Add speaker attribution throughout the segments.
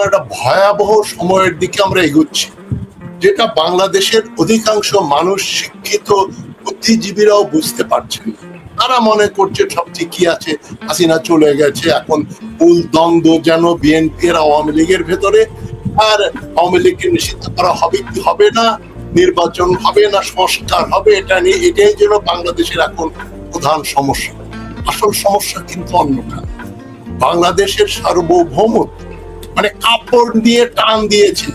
Speaker 1: একটা ভয়াবহ সময়ের দিকে আমরা এগোচ্ছি, যেটা বাংলাদেশের অধিকাংশ মানুষ, শিক্ষিত বুদ্ধিজীবীরাও বুঝতে পারছেন। তারা মনে করছে সব ঠিকই আছে, হাসিনা চলে গেছে, এখন মূল দ্বন্দ্ব যেন বিএনপি আর আওয়ামী লীগের ভেতরে, আর আওয়ামী লীগকে নিষিদ্ধ করা হবে কি হবে না, নির্বাচন হবে না সংস্কার হবে, এটা নিয়ে এটাই যেন বাংলাদেশের এখন প্রধান সমস্যা। আসল সমস্যা কিন্তু অন্যটা। বাংলাদেশের সার্বভৌমত্ব মানে কাপড় দিয়ে টান দিয়েছে।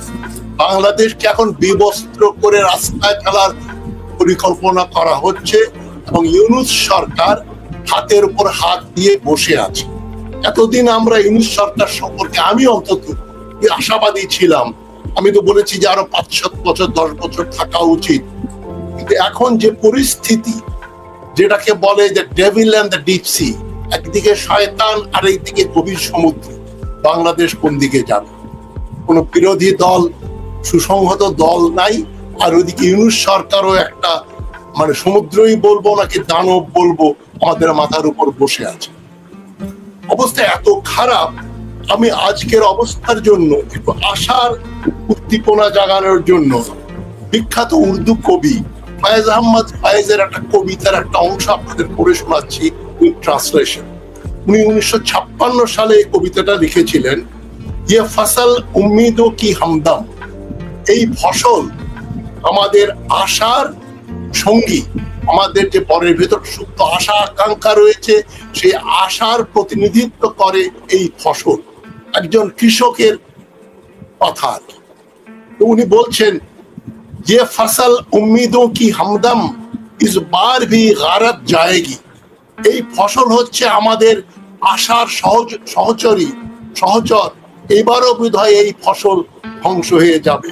Speaker 1: বাংলাদেশকে এখন বিবস্ত্র করে রাস্তায় ফেলার পরিকল্পনা করা হচ্ছে এবং ইউনূস সরকার হাতের উপর হাত দিয়ে বসে আছে। এতদিন আমরা ইউনূস সরকার সম্পর্কে আমি অন্তত আশাবাদী ছিলাম। আমি তো বলেছি যে আরো ৫-৭ বছর ১০ বছর থাকা উচিত, কিন্তু এখন যে পরিস্থিতি, যেটাকে বলে যে devil and the deep sea, একদিকে শয়তান আর একদিকে গভীর সমুদ্র, বাংলাদেশ কোন দিকে যাবে? কোনো বিরোধী দল, সুসংহত দল নাই, আর ওইদিকে ইউনূস সরকারও একটা মানে সমুদ্রই বলবো নাকি দানব বলবো আমাদের মাথার উপর বসে আছে। অবস্থা এত খারাপ। আমি আজকের অবস্থার জন্য একটু আশার উদ্দীপনা জাগানোর জন্য বিখ্যাত উর্দু কবি ফয়েজ আহমদ ফয়েজের একটা কবিতার একটা অংশ আপনাদের পড়ে শোনাচ্ছি ইন ট্রান্সলেশন। উনি 1956 সালে এই কবিতাটা লিখেছিলেন, ইয়ে ফসল উম্মিদো কি হামদম, এই ফসল আমাদের আশার সঙ্গী। আমাদের যে পরের ভেতর সুপ্ত আশা আকাঙ্ক্ষা রয়েছে, সেই আশার প্রতিনিধিত্ব করে এই ফসল। একজন কৃষকের কথা। উনি বলছেন, যে ফসল উম্মিদোं की हमदम इस बार भी गारत जाएगी, এই ফসল হচ্ছে আমাদের আশার সহচর। এবারও বোধহয় এই ফসল ধ্বংস হয়ে যাবে।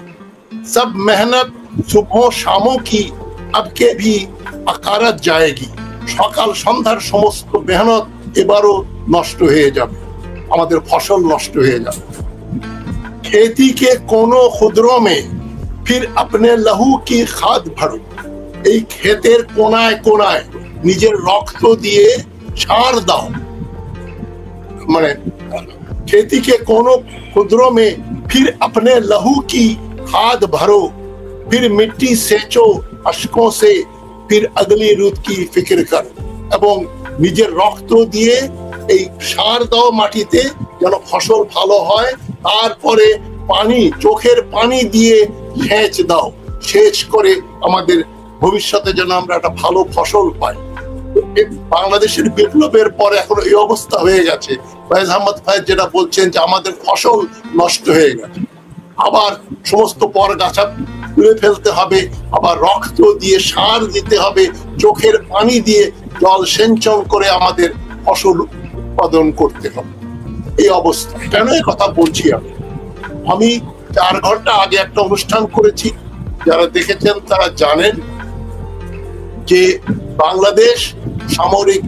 Speaker 1: সব মেহনত সুবহ শামো কি আবকে ভি আকারাত জায়েগি, সকাল সন্ধ্যার সমস্ত মেহনত এবারও নষ্ট হয়ে যাবে, আমাদের ফসল নষ্ট হয়ে যাবে। खेती के कोनों खुदरों में फिर अपने लहू की खाद भरो, এই ক্ষেতের কোনায় কোনায় নিজের রক্ত দিয়ে সার দাও। মানে खेती के कोनों खुदरों में फिर अपने लहू की खाद भरो, फिर मिट्टी सेचो अश्कों से, फिर अगली रुत की फिक्र करो। এবং নিজের রক্ত দিয়ে এই সার দাও মাটিতে, যেন ফসল ভালো হয়। তারপরে পানি, চোখের পানি দিয়ে সেচ দাও, সেচ করে আমাদের ভবিষ্যতে যেন আমরা একটা ভালো ফসল পাই। বাংলাদেশের বিপ্লবের পরে এখন এই অবস্থা হয়ে গেছে। ফয়েজ আহমদ ফয়েজ যেটা বলছেন যে আমাদের ফসল নষ্ট হয়ে গেছে, আবার সমস্ত পরগাছা তুলে ফেলতে হবে, আবার রক্ত দিয়ে সার দিতে হবে, চোখের পানি দিয়ে জল সেচন করে আমাদের ফসল উৎপাদন করতে হবে। এই অবস্থা কেন এই কথা বলছি? আমি 4 ঘন্টা আগে একটা অনুষ্ঠান করেছি, যারা দেখেছেন তারা জানেন যে বাংলাদেশ সামরিক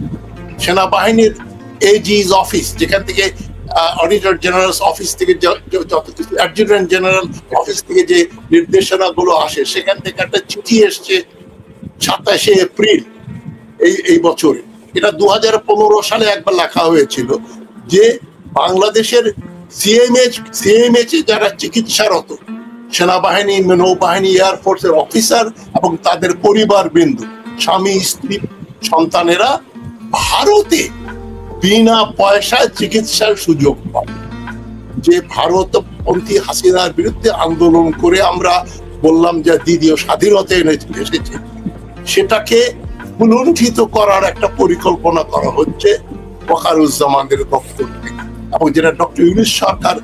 Speaker 1: সেনাবাহিনীর এজি's অফিস, যেখান থেকে অডিটর জেনারেল অফিস থেকে যত কিছু, অ্যাডজুটেন্ট জেনারেল অফিস থেকে যে নির্দেশনাগুলো আসে, সেখান থেকে একটা চিঠি এসছে 27শে এপ্রিল এই বছরে। এটা 2015 সালে একবার লেখা হয়েছিল যে বাংলাদেশের সিএমএইচ যারা চিকিৎসারত সেনাবাহিনী, নৌবাহিনী, এয়ারফোর্সের অফিসার এবং তাদের পরিবারবৃন্দ, স্বামী, স্ত্রী, সন্তানেরা ভারতে বিনা পয়সায় চিকিৎসার সুযোগ পাবে। যে ভারতপন্থী হাসিনার বিরুদ্ধে আন্দোলন করে আমরা বললাম যে দ্বিতীয় স্বাধীনতা এসেছে, সেটাকে পুনরুজ্জীবিত করার একটা পরিকল্পনা করা হচ্ছে ওয়াকারুজ্জামানের দপ্তর থেকে, এবং যেটা ডক্টর ইউনূস সরকার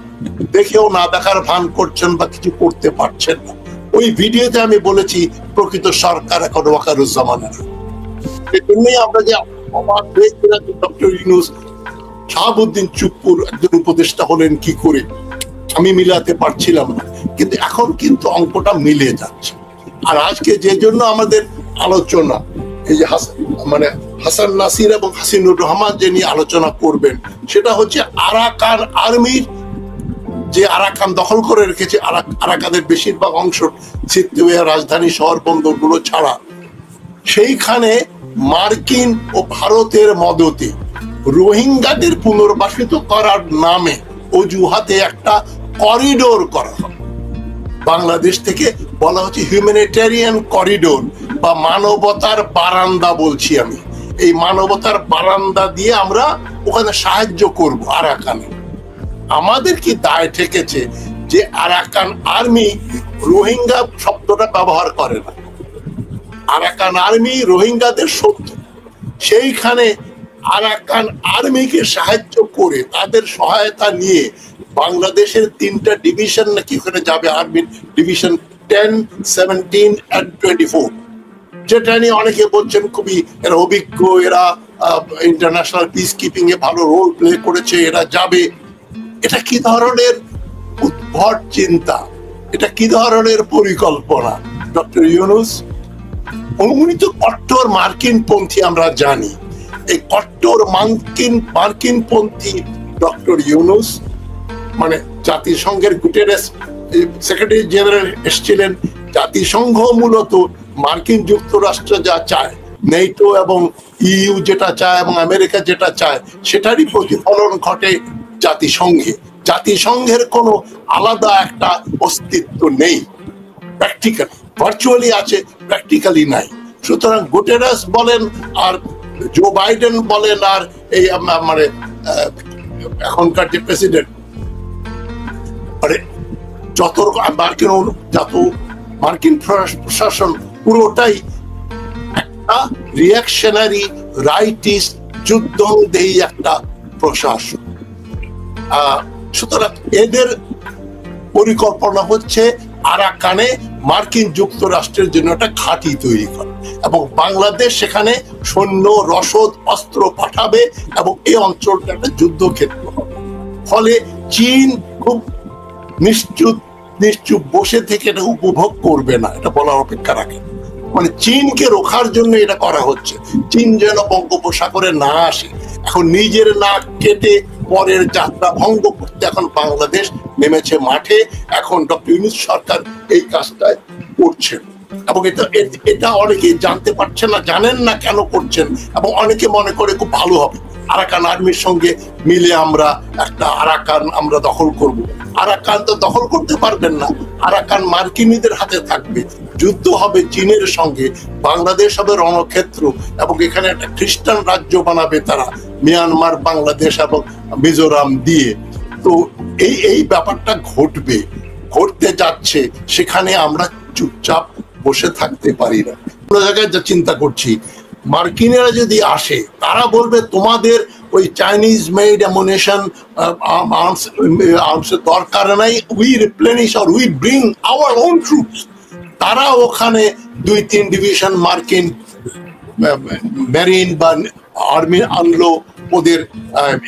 Speaker 1: দেখেও না দেখার ভান করছেন বা কিছু করতে পারছেন না। ওই ভিডিওতে আমি বলেছি প্রকৃত সরকার এখন ওয়াকারুজ্জামানের। এই জন্যই আমরা যে অবাক হয়েছিলাম ডক্টর ইউনূস, শাহাবুদ্দিন চুপ্পুর একজন উপদেষ্টা হলেন কি করে, আমি মিলাতে পারছিলাম না, কিন্তু এখন কিন্তু অঙ্কটা মিলে যাচ্ছে। আর আজকে যে জন্য আমাদের আলোচনা, এই যে মানে হাসান নাসির এবং হাসিনুর রহমান যে নিয়ে আলোচনা করবেন, সেটা হচ্ছে আরাকান আর্মির, যে আরাকান দখল করে রেখেছে, আরাকানের বেশিরভাগ অংশ সিদ্ধুয়া রাজধানী শহর বন্দরগুলো ছাড়া, সেইখানে মার্কিন ও ভারতের মদতে রোহিঙ্গাদের পুনর্বাসিত করার নামে অজুহাতে একটা করিডোর করা হবে। বাংলাদেশ থেকে বলা হচ্ছে হিউম্যানিটেরিয়ান করিডোর বা মানবতার বারান্দা বলছি আমি। এই মানবতার বারান্দা দিয়ে আমরা ওখানে সাহায্য করব আরাকানে। আমাদের কি দায় ঠেকেছে যে আরাকান আর্মি রোহিঙ্গা শব্দটা ব্যবহার করে না। আরাকান আর্মি রোহিঙ্গাদের শত্রু। সেইখানে আরাকান আর্মিকে সাহায্য করে তাদের সহায়তা নিয়ে বাংলাদেশের 3টা ডিভিশন নাকি ওখানে যাবে, আর্মির ডিভিশন 10, 17 and 24, যেটা নিয়ে অনেকে বলছেন খুবই এরা অভিজ্ঞ, এরা ইন্টারন্যাশনাল পিস কিপিং এ ভালো রোল প্লে করেছে, এরা যাবে। এটা কি ধরনের উদ্ভট চিন্তা, এটা কি ধরনের পরিকল্পনা? ডক্টর ইউনূস উনি তো কট্টর মার্কিন পন্থী, আমরা জানি। এই কট্টর মার্কিন পন্থী ডক্টর ইউনূস মানে জাতিসংঘের গুটেরেস সেক্রেটারি জেনারেল এসেছিলেন। জাতিসংঘ মূলত মার্কিন যুক্তরাষ্ট্র যা চায়, নেটো এবং ইইউ যেটা চায় এবং আমেরিকা যেটা চায়, সেটারই প্রতিফলন ঘটে জাতিসংঘে। জাতিসংঘের কোনো আলাদা একটা অস্তিত্ব নেই, প্র্যাকটিক্যালি ভার্চুয়ালি আছে, প্র্যাকটিক্যালি নাই। সুতরাং গুটেরাস বলেন আর জো বাইডেন বলেন আর এই মানে এখনকার যে প্রেসিডেন্ট, মানে যত মার্কিন প্রশাসন পুরোটাই একটা রিয়াকশনারি রাইটিস্ট যুদ্ধদেহী একটা প্রশাসন। সুতরাং এদের পরিকল্পনা হচ্ছে আরাকানে মার্কিন যুক্তরাষ্ট্রের জন্য একটা ঘাঁটি তৈরি করা, এবং বাংলাদেশ সেখানে সৈন্য, রসদ, অস্ত্র পাঠাবে এবং এই অঞ্চলটা একটা যুদ্ধক্ষেত্র হবে। ফলে চীন খুব নিশ্চুপ বসে থেকে এটা উপভোগ করবে না, এটা বলার অপেক্ষা রাখে। মানে চীনকে রোখার জন্য এটা করা হচ্ছে, চীন যেন বঙ্গোপসাগরে না আসে। এখন নিজের নাক কেটে পরের যাত্রা ভঙ্গ করতে এখন বাংলাদেশ নেমেছে মাঠে। এখন ডক্টর ইউনূস সরকার এই কাজটা করছেন এবং এটা অনেকেই জানতে পারছেন না, জানেন না কেন করছেন, এবং অনেকে মনে করে খুব ভালো হবে, আরাকান আর্মির সঙ্গে মিলে আমরা একটা আরাকান আমরা দখল করব। আরাকান তো দখল করতে পারবেন না, আরাকান মার্কিনীদের হাতে থাকবে, যুদ্ধ হবে চীনের সঙ্গে, বাংলাদেশ হবে রণক্ষেত্র, এবং এখানে একটা খ্রিস্টান রাজ্য বানাবে তারা, মিয়ানমার, বাংলাদেশ এবং মিজোরাম দিয়ে। তো এই ব্যাপারটা ঘটতে যাচ্ছে, সেখানে আমরা চুপচাপ বসে থাকতে পারি না। কোনো জায়গায় যা চিন্তা করছি, মার্কিনেরা যদি আসে, তারা বলবে তোমাদের ওই চাইনিজ মেড অ্যামুনিশন আর্মস দরকার নাই, we replenish or we bring our own troops. তারা ওখানে 2-3 ডিভিশন মার্কিন মেরিন বা আর্মি আনলো, ওদের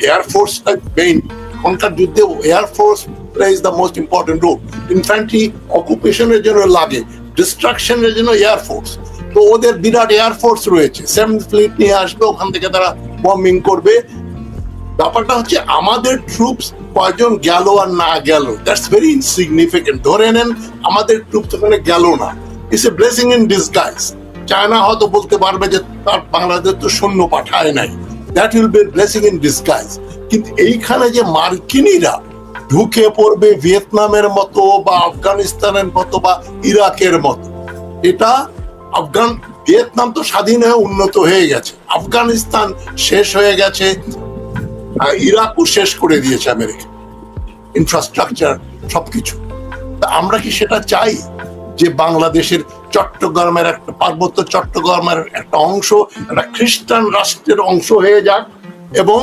Speaker 1: এয়ারফোর্সটা মেইন। এখনকার যুদ্ধে air force plays the most important role. Infantry অকুপেশনের জন্য লাগে, ডিস্ট্রাকশনের জন্য এয়ারফোর্স। তো ওদের বিরাট এয়ারফোর্স রয়েছে, 7th ফ্লিট নিয়ে আসবে, ওখান থেকে তারা বম্বিং করবে। ব্যাপারটা হচ্ছে আমাদের ট্রুপস কয়জন গেল আর না গেল, দ্যাটস ভেরি ইনসিগনিফিকেন্ট। ধরে নেন আমাদের ট্রুপস ওখানে গেল না, it's a blessing in disguise. China হয়তো বলতে পারবে যে তার বাংলাদেশ তো সৈন্য পাঠায় নাই, that will be blessing in disguise. কিন্তু এইখানে যে মার্কিনীরা ঢুকে পড়বে ভিয়েতনামের মতো বা আফগানিস্তানের মতো বা ইরাকের মতো, এটা ভিয়েতনাম তো স্বাধীন হয়ে উন্নত হয়ে গেছে, আফগানিস্তান শেষ হয়ে গেছে, ইরাকও শেষ করে দিয়েছে আমেরিকা, ইনফ্রাস্ট্রাকচার সবকিছু। আমরা কি সেটা চাই যে বাংলাদেশের চট্টগ্রামের একটা পার্বত্য চট্টগ্রামের একটা অংশ একটা খ্রিস্টান রাষ্ট্রের অংশ হয়ে যাক, এবং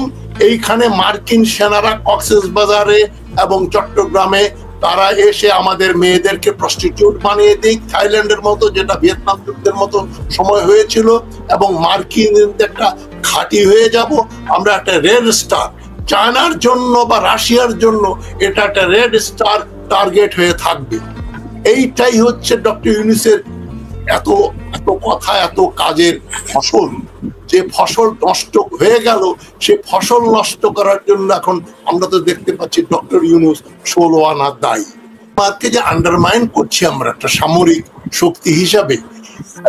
Speaker 1: এইখানে মার্কিন সেনারা কক্সবাজারে এবং চট্টগ্রামে তারা এসে আমাদের মেয়েদেরকে প্রস্টিটিউট বানিয়ে দিক, থাইল্যান্ডের মতো, যেটা ভিয়েতনাম যুদ্ধের মতো সময় হয়েছিল, এবং মার্কিন একটা ঘাঁটি হয়ে যাব আমরা, একটা রেড স্টার। চায়নার জন্য বা রাশিয়ার জন্য এটা একটা রেড স্টার টার্গেট হয়ে থাকবে। এইটাই হচ্ছে ডক্টর ইউনূসের এত এত কথা, এত কাজের ফসল। যে ফসল নষ্ট হয়ে গেল, সে ফসল নষ্ট করার জন্য এখন আমরা তো দেখতে পাচ্ছি ডক্টর ইউনূস 16 আনা দায়ী। ভারতকে যে আন্ডারমাইন করছি আমরা একটা সামরিক শক্তি হিসাবে,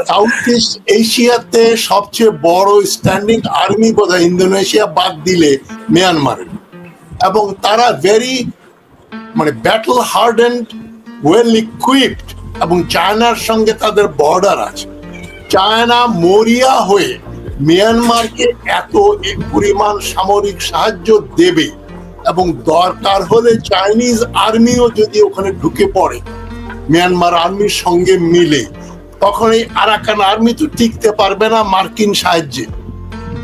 Speaker 1: সাউথ ইস্ট এশিয়াতে সবচেয়ে বড় স্ট্যান্ডিং আর্মি বোধহয় ইন্দোনেশিয়া বাদ দিলে মিয়ানমারের, এবং তারা ভেরি মানে ব্যাটল হার্ডেন্ড, ওয়েল ইকুইপড, এবং চায়নার সঙ্গে তাদের বর্ডার আছে। চায়না মরিয়া হয়ে মিয়ানমারকে এত পরিমাণ সামরিক সাহায্য দেবে, এবং দরকার হলে চাইনিজ আর্মিও যদি ওখানে ঢুকে পড়ে মিয়ানমার আর্মির সঙ্গে মিলে, তখন এই আরাকান আর্মি তো টিকতে পারবে না মার্কিন সাহায্যে।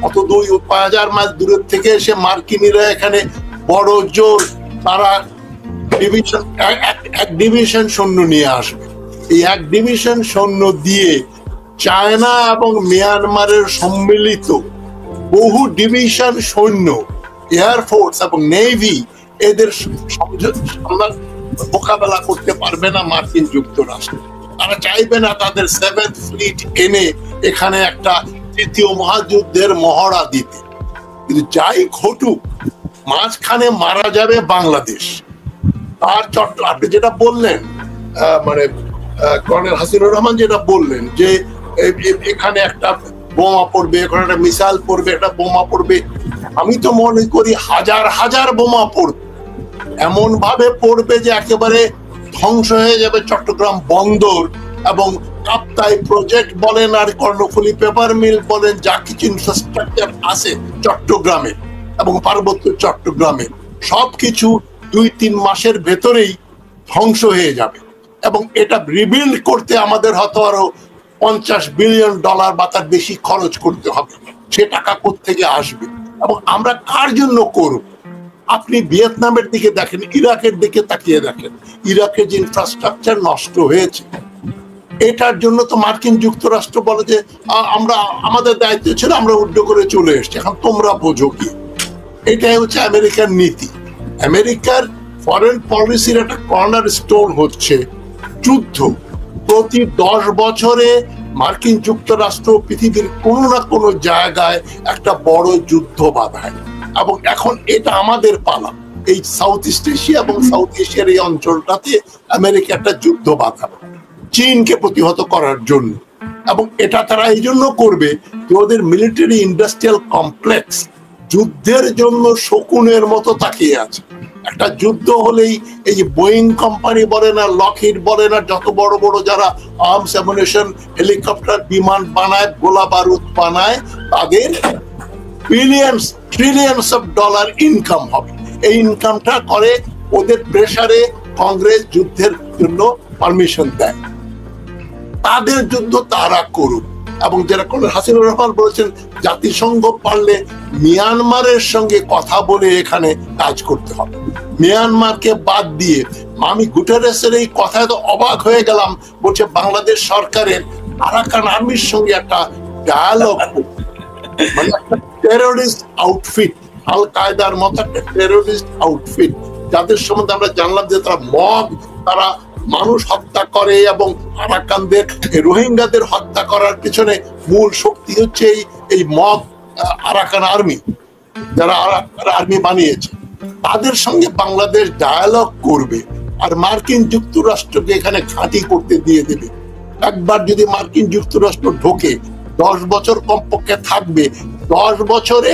Speaker 1: অত 2,000 মাইল দূরের থেকে এসে মার্কিনীরা এখানে বড় জোর তারা এক ডিভিশন সৈন্য নিয়ে আসবে। এই এক ডিভিশন সৈন্য দিয়ে চায়না এবং মিয়ানমারের সম্মিলিত বহু ডিভিশন সৈন্য, এয়ারফোর্স এবং নেভি, এদের মোকাবেলা করতে পারবে না মার্কিন যুক্তরাষ্ট্র। তারা চাইবে না তাদের 7th ফ্লিট এনে এখানে একটা তৃতীয় মহাযুদ্ধের মহড়া দিতে। কিন্তু যাই ঘটুক, মাঝখানে মারা যাবে বাংলাদেশ। আর আপনি যেটা বললেন, মানে কর্নেল হাসিনুর রহমান যেটা বললেন যে এখানে একটা বোমা পড়বে, এখানে একটা মিসাইল পড়বে, একটা বোমা পড়বে, আমি তো মনে করি হাজার হাজার বোমা পড়বে, এমন ভাবে পড়বে যে একেবারে ধ্বংস হয়ে যাবে চট্টগ্রাম বন্দর এবং কাপ্তাই প্রজেক্ট বলেন আর কর্ণফুলী পেপার মিল বলেন, যা কিছু ইনফ্রাস্ট্রাকচার আছে চট্টগ্রামে এবং পার্বত্য চট্টগ্রামে, সবকিছু 2-3 মাসের ভেতরেই ধ্বংস হয়ে যাবে। এবং এটা রিবিল্ড করতে আমাদের হয়তো আরো $50 বিলিয়ন বা তার বেশি খরচ করতে হবে। সে টাকা কোত্থেকে আসবে এবং আমরা কার জন্য করব? আপনি ভিয়েতনামের দিকে দেখেন, ইরাকের দিকে তাকিয়ে দেখেন, ইরাকের যে ইনফ্রাস্ট্রাকচার নষ্ট হয়েছে, এটার জন্য তো মার্কিন যুক্তরাষ্ট্র বলে যে আমরা, আমাদের দায়িত্ব ছিল, আমরা উড্ড করে চলে এসেছি, এখন তোমরা বোঝো কি। এটাই হচ্ছে আমেরিকার নীতি। আমেরিকার ফরেন পলিসির একটা কর্নার স্টোন হচ্ছে যুদ্ধ। প্রতি 10 বছরে মার্কিন যুক্তরাষ্ট্র পৃথিবীর কোনো না কোনো জায়গায় একটা বড় যুদ্ধ বাঁধায়, এবং এখন এটা আমাদের পালা। এই সাউথ ইস্ট এশিয়া এবং সাউথ এশিয়ার এই অঞ্চলটাতে আমেরিকা একটা যুদ্ধ বাঁধাবে চীনকে প্রতিহত করার জন্য। এবং এটা তারা এই জন্য করবে যে ওদের মিলিটারি ইন্ডাস্ট্রিয়াল কমপ্লেক্স যুদ্ধের জন্য শকুনের মতো তাকিয়ে আছে। একটা যুদ্ধ হলেই এই যে বোয়িং কোম্পানি বলেন আর লকহিড বলেন আর যত বড় বড় যারা আর্মস অ্যামুনিশন, হেলিকপ্টার, বিমান বানায়, গোলা বারুদ বানায়, তাদের বিলিয়নস ট্রিলিয়নস অফ ডলার ইনকাম হবে। এই ইনকামটা করে ওদের প্রেসারে কংগ্রেস যুদ্ধের জন্য পারমিশন দেয়। তাদের যুদ্ধ তারা করুক। এবং যেটা কর্নেল হাসিনুর রহমান বলেছেন, জাতিসংঘ পারলে মিয়ানমারের সঙ্গে কথা বলে এখানে কাজ করতে হবে, মিয়ানমারকে বাদ দিয়ে। আমি গুটেরেসের এই কথায় তো অবাক হয়ে গেলাম, বলছে বাংলাদেশ সরকারের আরাকান আর্মির সঙ্গে একটা ডায়ালগ, মানে একটা টেরোরিস্ট আউটফিট, আল কায়দার মতো একটা টেরোরিস্ট আউটফিট, যাদের সম্বন্ধে আমরা জানলাম যে তারা তারা মানুষ হত্যা করে এবং আরাকানদের, রোহিঙ্গাদের হত্যা করার পিছনে মূল শক্তি হচ্ছে এই আরাকান আর্মি, যারা আর্মি বানিয়েছে। তাদের সঙ্গে বাংলাদেশ ডায়ালগ করবে আর মার্কিন যুক্তরাষ্ট্রকে এখানে ঘাঁটি করতে দিয়ে দেবে। একবার যদি মার্কিন যুক্তরাষ্ট্র ঢোকে, 10 বছর কমপক্ষে থাকবে। 10 বছরে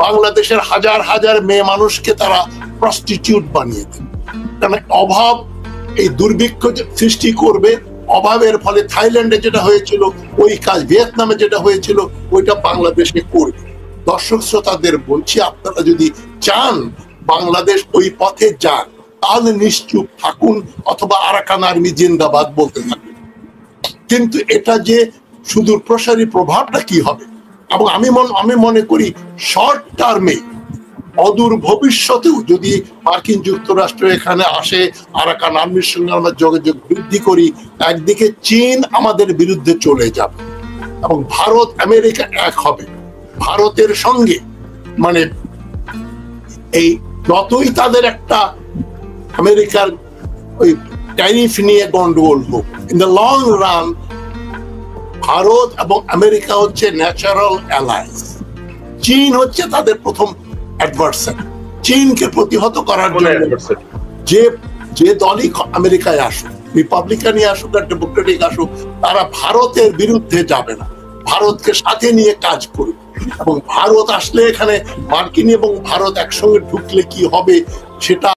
Speaker 1: বাংলাদেশের হাজার হাজার মেয়ে মানুষকে তারা প্রস্টিটিউট বানিয়ে দেবে। কারণ অভাব এই দুর্ভিক্ষ সৃষ্টি করবে। অভাবের ফলে থাইল্যান্ডে যেটা হয়েছিল ওই কাজ, ভিয়েতনামে যেটা হয়েছিল ওইটা বাংলাদেশে করবে। দর্শক শ্রোতাদের বলছি, আপনারা যদি চান বাংলাদেশ ওই পথে যান, তাহলে নিশ্চুপ থাকুন অথবা আরাকান আর্মি জিন্দাবাদ বলতে থাকুন। কিন্তু এটা যে সুদূর প্রসারী প্রভাবটা কি হবে, এবং আমি মনে করি শর্ট টার্মে, অদূর ভবিষ্যতেও যদি মার্কিন যুক্তরাষ্ট্র এখানে আসে, আরাকান আর্মির সঙ্গে আমরা যোগাযোগ বৃদ্ধি করি, একদিকে চীন আমাদের বিরুদ্ধে চলে যাবে এবং ভারত আমেরিকা এক হবে। ভারতের সঙ্গে মানে এই যতই তাদের একটা আমেরিকার ওই ট্যারিফ নিয়ে গন্ডগোল হোক, in the long run Bharat এবং আমেরিকা হচ্ছে ন্যাচারাল অ্যালায়েন্স। চীন হচ্ছে তাদের প্রথম অ্যাডভার্সারি। চীনকে প্রতিহত করার জন্য যে দলই আমেরিকায় আসুক, রিপাবলিকানই আসুক আর ডেমোক্রেটিক আসুক, তারা ভারতের বিরুদ্ধে যাবে না, ভারতকে সাথে নিয়ে কাজ করবে। এবং ভারত আসলে এখানে মার্কিন এবং ভারত একসঙ্গে ঢুকলে কি হবে সেটা